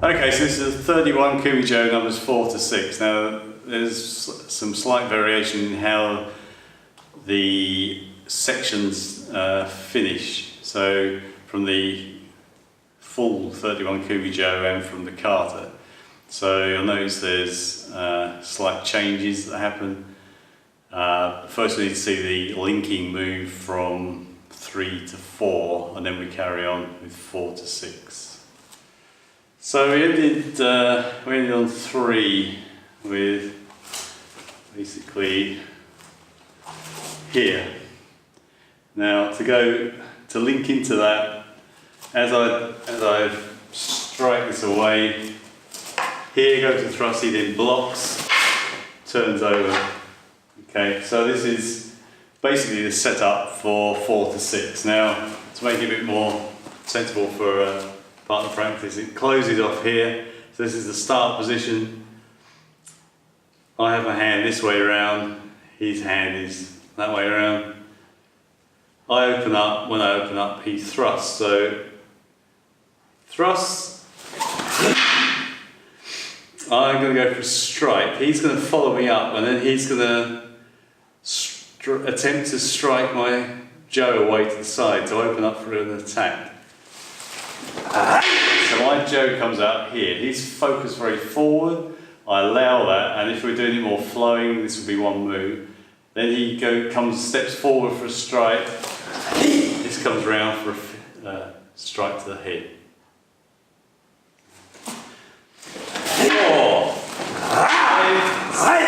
Okay, so this is 31 Kumijo numbers 4 to 6. Now there's some slight variation in how the sections finish. So from the full 31 Kumijo and from the kata. So you'll notice there's slight changes that happen. First we need to see the linking move from 3 to 4, and then we carry on with 4 to 6. So we ended on 3 with basically here. Now to link into that, as I strike this away, here goes the thrust, he then blocks, turns over. Okay, so this is basically the setup for 4 to 6. Now to make it a bit more sensible for partner practice, it closes off here. So this is the start position. I have my hand this way around, his hand is that way around. I open up, when I open up he thrusts. So thrusts, I'm going to go for a strike, he's going to follow me up, and then he's going to attempt to strike my jo away to the side to open up for an attack. So my jo comes out here, he's focused very forward, I allow that, and if we're doing it more flowing, this will be one move. Then he steps forward for a strike, this comes round for a strike to the head. 4, 5,